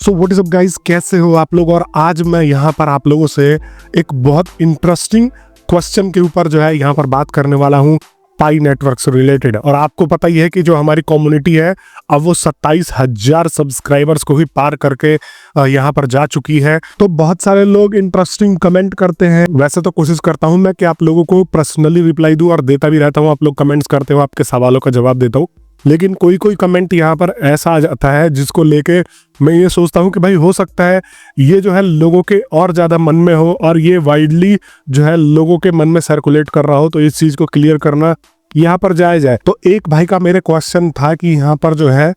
So what is up guys, कैसे हो आप लोग। और आज मैं यहाँ पर आप लोगों से एक बहुत इंटरेस्टिंग क्वेश्चन के ऊपर जो है यहाँ पर बात करने वाला हूँ, पाई नेटवर्क से रिलेटेड। और आपको पता ही है कि जो हमारी कम्युनिटी है अब वो 27,000 सब्सक्राइबर्स को भी पार करके यहाँ पर जा चुकी है। तो बहुत सारे लोग इंटरेस्टिंग कमेंट करते हैं। वैसे तो कोशिश करता हूँ मैं कि आप लोगों को पर्सनली रिप्लाई दूं और देता भी रहता हूँ। आप लोग कमेंट्स करते हो, आपके सवालों का जवाब देता हूँ। लेकिन कोई कोई कमेंट यहाँ पर ऐसा आ जाता है जिसको लेके मैं ये सोचता हूँ कि भाई हो सकता है ये जो है लोगों के और ज़्यादा मन में हो और ये वाइडली जो है लोगों के मन में सर्कुलेट कर रहा हो, तो इस चीज़ को क्लियर करना यहाँ पर जायज़ है। तो एक भाई का मेरे क्वेश्चन था कि यहाँ पर जो है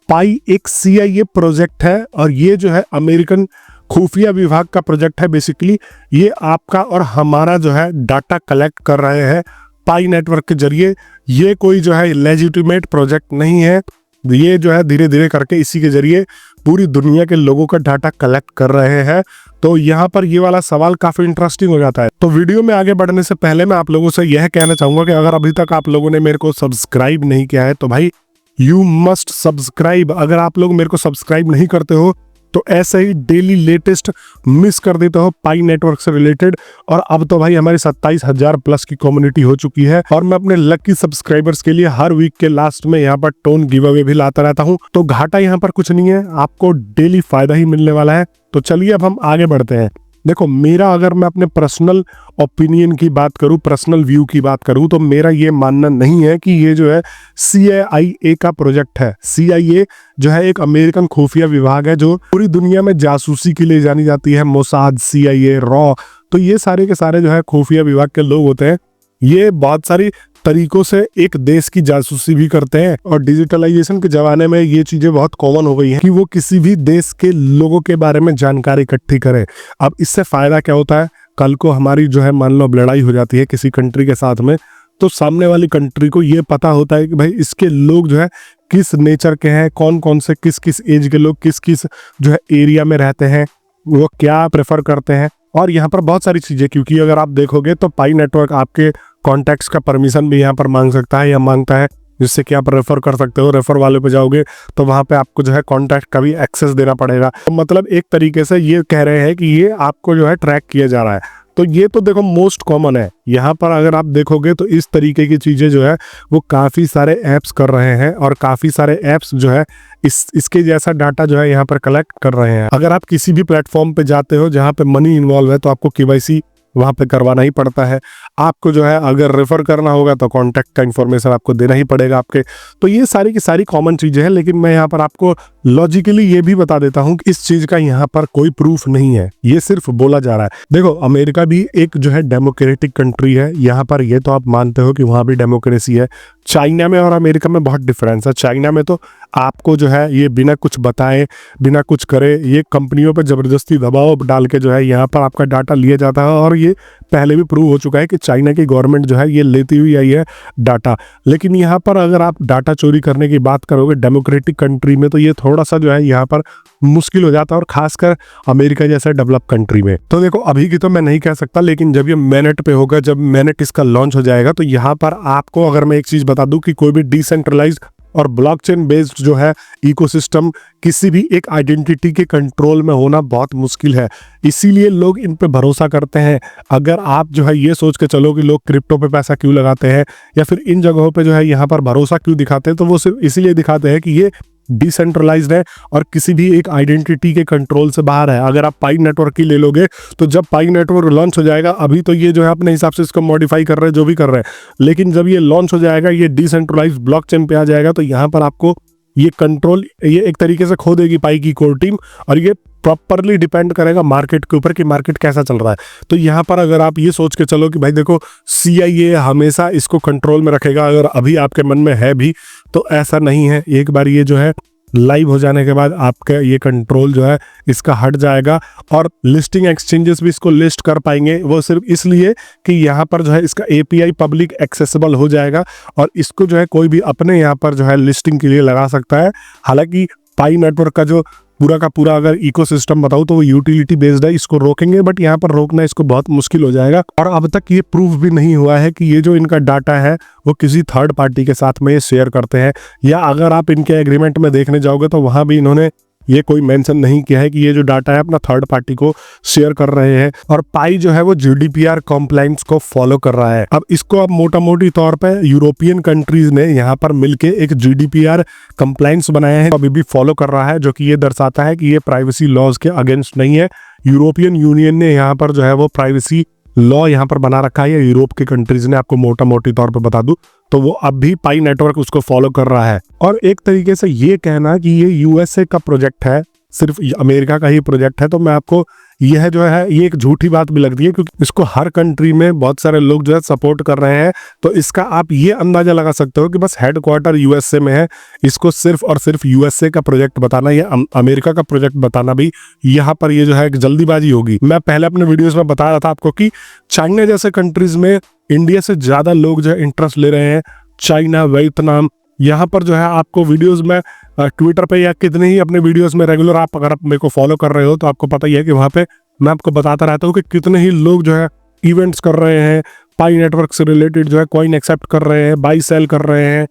पाई एक CIA प्रोजेक्ट है और ये जो है अमेरिकन खुफिया विभाग का प्रोजेक्ट है। बेसिकली ये आपका और हमारा जो है डाटा कलेक्ट कर रहे हैं पाई नेटवर्क के जरिए। ये कोई जो है लेजिटिमेट प्रोजेक्ट नहीं है, ये जो है धीरे धीरे करके इसी के जरिए पूरी दुनिया के लोगों का डाटा कलेक्ट कर रहे हैं। तो यहाँ पर ये वाला सवाल काफी इंटरेस्टिंग हो जाता है। तो वीडियो में आगे बढ़ने से पहले मैं आप लोगों से यह कहना चाहूंगा कि अगर अभी तक आप लोगों ने मेरे को सब्सक्राइब नहीं किया है तो भाई यू मस्ट सब्सक्राइब। अगर आप लोग मेरे को सब्सक्राइब नहीं करते हो तो ऐसे ही डेली लेटेस्ट मिस कर देते हो पाई नेटवर्क से रिलेटेड। और अब तो भाई हमारी 27,000 प्लस की कम्युनिटी हो चुकी है और मैं अपने लकी सब्सक्राइबर्स के लिए हर वीक के लास्ट में यहाँ पर टोन गिव अवे भी लाता रहता हूँ। तो घाटा यहाँ पर कुछ नहीं है, आपको डेली फायदा ही मिलने वाला है। तो चलिए अब हम आगे बढ़ते हैं। देखो मेरा, अगर मैं अपने पर्सनल ओपिनियन की बात करूं, पर्सनल व्यू की बात करूं, तो मेरा ये मानना नहीं है कि ये जो है CIA का प्रोजेक्ट है। CIA जो है एक अमेरिकन खुफिया विभाग है जो पूरी दुनिया में जासूसी के लिए जानी जाती है। मोसाद, CIA, रॉ, तो ये सारे के सारे जो है खुफिया विभाग के लोग होते हैं। ये बहुत सारी तरीकों से एक देश की जासूसी भी करते हैं और डिजिटलाइजेशन के जमाने में ये चीजें बहुत कॉमन हो गई हैं कि वो किसी भी देश के लोगों के बारे में जानकारी इकट्ठी करें। अब इससे फायदा क्या होता है, कल को हमारी जो है मान लो लड़ाई हो जाती है किसी कंट्री के साथ में, तो सामने वाली कंट्री को ये पता होता है कि भाई इसके लोग जो है किस नेचर के हैं, कौन कौन से किस किस एज के लोग किस किस जो है एरिया में रहते हैं, वो क्या प्रेफर करते हैं। और यहाँ पर बहुत सारी चीजें, क्योंकि अगर आप देखोगे तो पाई नेटवर्क आपके कॉन्टैक्ट्स का परमिशन भी यहाँ पर मांग सकता है या मांगता है, जिससे कि आप रेफर कर सकते हो। रेफर वाले पे जाओगे तो वहां पे आपको जो है कॉन्टैक्ट का भी एक्सेस देना पड़ेगा। तो मतलब एक तरीके से ये कह रहे हैं कि ये आपको जो है ट्रैक किया जा रहा है। तो ये तो देखो मोस्ट कॉमन है। यहाँ पर अगर आप देखोगे तो इस तरीके की चीजें जो है वो काफी सारे ऐप्स कर रहे हैं और काफी सारे ऐप्स जो है इसके जैसा डाटा जो है यहाँ पर कलेक्ट कर रहे हैं। अगर आप किसी भी प्लेटफॉर्म पे जाते हो जहाँ पे मनी इन्वॉल्व है तो आपको KYC वहां पे करवाना ही पड़ता है। आपको जो है अगर रेफर करना होगा तो कॉन्टैक्ट का इन्फॉर्मेशन आपको देना ही पड़ेगा आपके। तो ये सारी की सारी कॉमन चीजें हैं, लेकिन मैं यहाँ पर आपको लॉजिकली ये भी बता देता हूँ कि इस चीज का यहाँ पर कोई प्रूफ नहीं है, ये सिर्फ बोला जा रहा है। देखो अमेरिका भी एक जो है डेमोक्रेटिक कंट्री है, यहाँ पर ये तो आप मानते हो कि वहां भी डेमोक्रेसी है। चाइना में और अमेरिका में बहुत डिफरेंस है। चाइना में तो आपको जो है ये बिना कुछ बताए, बिना कुछ करे, ये कंपनियों पर जबरदस्ती दबाव डाल के जो है यहाँ पर आपका डाटा लिया जाता है। और ये पहले भी प्रूव हो चुका है कि चाइना की गवर्नमेंट जो है ये लेती हुई आई है डाटा। लेकिन यहाँ पर अगर आप डाटा चोरी करने की बात करोगे डेमोक्रेटिक कंट्री में, तो ये थोड़ा सा जो है यहाँ पर मुश्किल हो जाता है, और खासकर अमेरिका जैसा डेवलप कंट्री में। तो देखो अभी की तो मैं नहीं कह सकता, लेकिन जब ये मेनेट पे होगा, जब मेनेट इसका लॉन्च हो जाएगा, तो यहाँ पर आपको अगर मैं एक चीज बता दूं कि कोई भी डिसेंट्रलाइज्ड और ब्लॉकचेन बेस्ड जो है इकोसिस्टम किसी भी एक आइडेंटिटी के कंट्रोल में होना बहुत मुश्किल है। इसीलिए लोग इन पे भरोसा करते हैं। अगर आप जो है ये सोच के चलो कि लोग क्रिप्टो पे पैसा क्यों लगाते हैं या फिर इन जगहों पे जो है यहाँ पर भरोसा क्यों दिखाते हैं, तो वो सिर्फ इसीलिए दिखाते हैं कि ये डिसेंट्रलाइज्ड है और किसी भी एक आइडेंटिटी के कंट्रोल से बाहर है। अगर आप पाई नेटवर्क की ले लोगे तो जब पाई नेटवर्क लॉन्च हो जाएगा, अभी तो ये जो है अपने हिसाब से इसको मॉडिफाई कर रहे हैं, जो भी कर रहे हैं, लेकिन जब ये लॉन्च हो जाएगा, ये डिसेंट्रलाइज्ड ब्लॉकचेन पे आ जाएगा, तो यहाँ पर आपको ये कंट्रोल, ये एक तरीके से खो देगी पाई की कोर टीम, और ये प्रॉपरली डिपेंड करेगा मार्केट के ऊपर कि मार्केट कैसा चल रहा है। तो यहाँ पर अगर आप ये सोच के चलो कि भाई देखो CIA हमेशा इसको कंट्रोल में रखेगा, अगर अभी आपके मन में है भी, तो ऐसा नहीं है। एक बार ये जो है लाइव हो जाने के बाद आपका ये कंट्रोल जो है इसका हट जाएगा और लिस्टिंग एक्सचेंजेस भी इसको लिस्ट कर पाएंगे। वो सिर्फ इसलिए कि यहाँ पर जो है इसका API पब्लिक एक्सेसिबल हो जाएगा और इसको जो है कोई भी अपने यहाँ पर जो है लिस्टिंग के लिए लगा सकता है। हालांकि पाई नेटवर्क का जो पूरा का पूरा अगर इकोसिस्टम बताऊं तो वो यूटिलिटी बेस्ड है, इसको रोकेंगे, बट यहाँ पर रोकना इसको बहुत मुश्किल हो जाएगा। और अब तक ये प्रूफ भी नहीं हुआ है कि ये जो इनका डाटा है वो किसी थर्ड पार्टी के साथ में ये शेयर करते हैं, या अगर आप इनके एग्रीमेंट में देखने जाओगे तो वहां भी इन्होंने ये कोई मेंशन नहीं किया है कि ये जो डाटा है अपना थर्ड पार्टी को शेयर कर रहे हैं। और पाई जो है वो GDPR कॉम्प्लाइंस को फॉलो कर रहा है। अब इसको अब मोटा मोटी तौर पे यूरोपियन कंट्रीज ने यहाँ पर मिलके एक GDPR कॉम्प्लाइंस बनाया है, अभी भी फॉलो कर रहा है, जो कि ये दर्शाता है कि ये प्राइवेसी लॉज के अगेंस्ट नहीं है। यूरोपियन यूनियन ने यहाँ पर जो है वो प्राइवेसी लॉ यहाँ पर बना रखा है, या यूरोप के कंट्रीज ने, आपको मोटा मोटी तौर पर बता दूं तो वो अब भी पाई नेटवर्क उसको फॉलो कर रहा है। और एक तरीके से ये कहना कि ये USA का प्रोजेक्ट है, सिर्फ अमेरिका का ही प्रोजेक्ट है, तो मैं आपको यह जो है ये एक झूठी बात भी लगती है, क्योंकि इसको हर कंट्री में बहुत सारे लोग जो है सपोर्ट कर रहे हैं। तो इसका आप ये अंदाजा लगा सकते हो कि बस हेडक्वार्टर USA में है, इसको सिर्फ और सिर्फ USA का प्रोजेक्ट बताना या अमेरिका का प्रोजेक्ट बताना भी यहाँ पर ये जो है जल्दीबाजी होगी। मैं पहले अपने वीडियोस में बता रहा था आपको कि चाइना जैसे कंट्रीज में इंडिया से ज्यादा लोग जो है इंटरेस्ट ले रहे हैं। चाइना, वियतनाम, यहाँ पर जो है आपको वीडियोस में ट्विटर पे या कितने ही अपने वीडियोस में रेगुलर आप अगर आप मेरे को फॉलो कर रहे हो तो आपको पता ही है कि वहाँ पे मैं आपको बताता रहता हूँ कि कितने ही लोग जो है इवेंट्स कर रहे हैं, पाई नेटवर्क से रिलेटेड जो है कॉइन एक्सेप्ट कर रहे हैं, बाई सेल कर रहे हैं,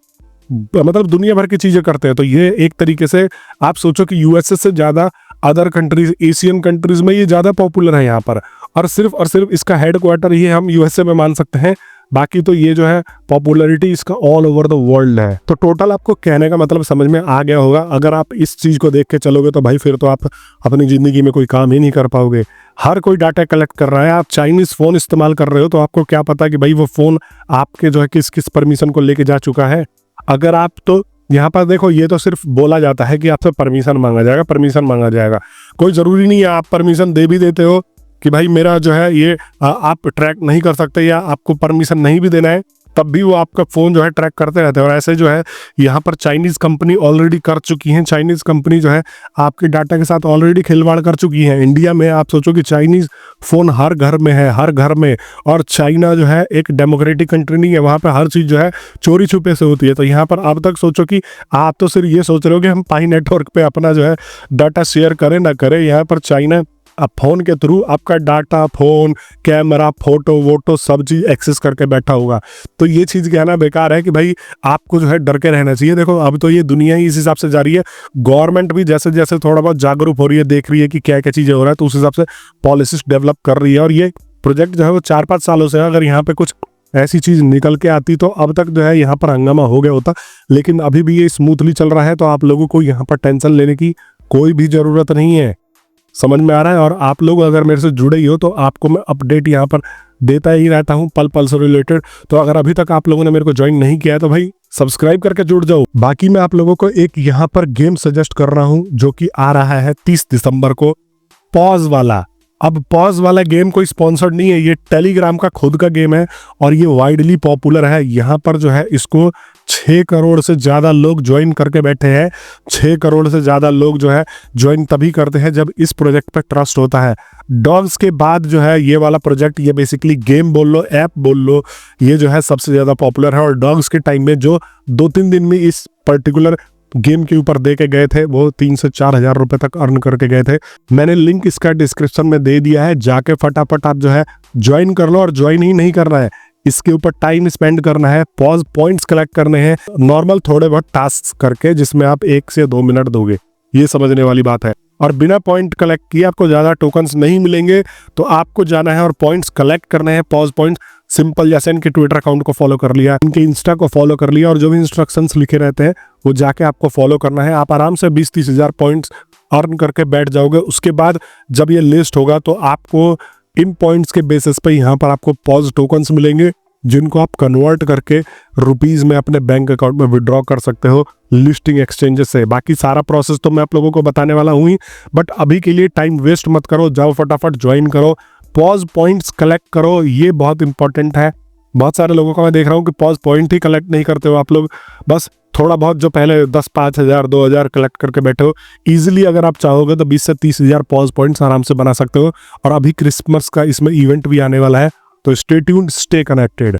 मतलब दुनिया भर की चीजें करते हैं। तो ये एक तरीके से आप सोचो कि USA से ज्यादा अदर कंट्रीज, एशियन कंट्रीज में ये ज्यादा पॉपुलर है यहाँ पर, और सिर्फ इसका हेडक्वार्टर ये हम USA में मान सकते हैं। बाकी तो ये जो है पॉपुलैरिटी इसका ऑल ओवर द वर्ल्ड है। तो टोटल आपको कहने का मतलब समझ में आ गया होगा। अगर आप इस चीज को देख के चलोगे तो भाई फिर तो आप अपनी जिंदगी में कोई काम ही नहीं कर पाओगे। हर कोई डाटा कलेक्ट कर रहा है। आप चाइनीज फोन इस्तेमाल कर रहे हो तो आपको क्या पता कि भाई वो फोन आपके जो है किस किस परमिशन को लेके जा चुका है। अगर आप तो यहाँ पर देखो, ये तो सिर्फ बोला जाता है कि आपसे परमिशन मांगा जाएगा। कोई जरूरी नहीं है आप परमिशन दे भी देते हो कि भाई मेरा जो है ये आप ट्रैक नहीं कर सकते, या आपको परमिशन नहीं भी देना है तब भी वो आपका फोन जो है ट्रैक करते रहते हैं। और ऐसे जो है यहाँ पर चाइनीज कंपनी ऑलरेडी कर चुकी हैं। चाइनीज कंपनी जो है आपके डाटा के साथ ऑलरेडी खिलवाड़ कर चुकी है। इंडिया में आप सोचो कि चाइनीज फोन हर घर में है, हर घर में। और चाइना जो है एक डेमोक्रेटिक कंट्री नहीं है, वहाँ पर हर चीज़ जो है चोरी छुपे से होती है। तो यहाँ पर अब तक सोचो कि आप तो सिर्फ ये सोच रहे हो कि हम पाई नेटवर्क पे अपना जो है डाटा शेयर करें ना करें। यहाँ पर चाइना अब फोन के थ्रू आपका डाटा, फोन, कैमरा, फोटो वोटो सब चीज एक्सेस करके बैठा होगा। तो ये चीज कहना बेकार है कि भाई आपको जो है डर के रहना चाहिए। देखो अब तो ये दुनिया ही इस हिसाब से जा रही है। गवर्नमेंट भी जैसे जैसे थोड़ा बहुत जागरूक हो रही है, देख रही है कि क्या क्या चीजें हो रहा है, तो उस हिसाब से पॉलिसीज डेवलप कर रही है। और ये प्रोजेक्ट जो है वो 4-5 सालों से है। अगर यहाँ पे कुछ ऐसी चीज निकल के आती तो अब तक जो है यहाँ पर हंगामा हो गया होता, लेकिन अभी भी ये स्मूथली चल रहा है। तो आप लोगों को यहाँ पर टेंशन लेने की कोई भी जरूरत नहीं है। समझ में आ रहा है। और आप लोग अगर मेरे से जुड़े ही हो तो आपको मैं अपडेट यहाँ पर देता ही रहता हूँ पल पल से रिलेटेड। तो अगर अभी तक आप लोगों ने मेरे को ज्वाइन नहीं किया है तो भाई सब्सक्राइब करके जुड़ जाओ। बाकी मैं आप लोगों को एक यहाँ पर गेम सजेस्ट कर रहा हूँ जो कि आ रहा है 30 दिसंबर को, पॉज वाला। अब पॉज वाला गेम कोई स्पॉन्सर्ड नहीं है, ये टेलीग्राम का खुद का गेम है और ये वाइडली पॉपुलर है। यहाँ पर जो है इसको 6 करोड़ से ज़्यादा लोग ज्वाइन करके बैठे हैं। 6 करोड़ से ज़्यादा लोग जो है ज्वाइन तभी करते हैं जब इस प्रोजेक्ट पे ट्रस्ट होता है। डॉग्स के बाद जो है ये वाला प्रोजेक्ट, ये बेसिकली गेम बोल लो, ऐप बोल लो, ये जो है सबसे ज़्यादा पॉपुलर है। और डॉग्स के टाइम में जो 2-3 दिन में इस पर्टिकुलर गेम के ऊपर दे के गए थे वो 3 से 4 हज़ार रुपए तक अर्न करके गए थे। मैंने लिंक इसका डिस्क्रिप्शन में दे दिया है, जाके फटाफट आप जो है ज्वाइन कर लो। और ज्वाइन ही नहीं करना है, इसके ऊपर टाइम स्पेंड करना है, पॉज पॉइंट्स कलेक्ट करने हैं, नॉर्मल थोड़े बहुत टास्क करके जिसमें आप 1 से 2 मिनट दोगे, ये समझने वाली बात है। और बिना पॉइंट कलेक्ट किए आपको ज्यादा टोकन्स नहीं मिलेंगे। तो आपको जाना है और पॉइंट्स कलेक्ट करने हैं, पॉज पॉइंट्स। सिंपल, जैसे इनके ट्विटर अकाउंट को फॉलो कर लिया, इनके इंस्टा को फॉलो कर लिया, और जो भी इंस्ट्रक्शंस लिखे रहते हैं वो जाके आपको फॉलो करना है। आप आराम से 20-30 हज़ार पॉइंट्स अर्न करके बैठ जाओगे। उसके बाद जब ये लिस्ट होगा तो आपको इन पॉइंट्स के बेसिस पे यहाँ पर आपको पॉज टोकन्स मिलेंगे, जिनको आप कन्वर्ट करके रुपीज में अपने बैंक अकाउंट में विड्रॉ कर सकते हो लिस्टिंग एक्सचेंजेस से। बाकी सारा प्रोसेस तो मैं आप लोगों को बताने वाला हूँ ही, बट अभी के लिए टाइम वेस्ट मत करो, जाओ फटाफट ज्वाइन करो, पॉज पॉइंट्स कलेक्ट करो, ये बहुत इंपॉर्टेंट है। बहुत सारे लोगों को मैं देख रहा हूँ कि पॉज पॉइंट ही कलेक्ट नहीं करते हो आप लोग, बस थोड़ा बहुत जो पहले 10-5 हज़ार 2 हज़ार कलेक्ट करके बैठे हो। ईजिली अगर आप चाहोगे तो 20 से 30 हज़ार पॉज पॉइंट्स आराम से बना सकते हो। और अभी क्रिसमस का इसमें इवेंट भी आने वाला है, तो स्टे ट्यून्ड, स्टे कनेक्टेड।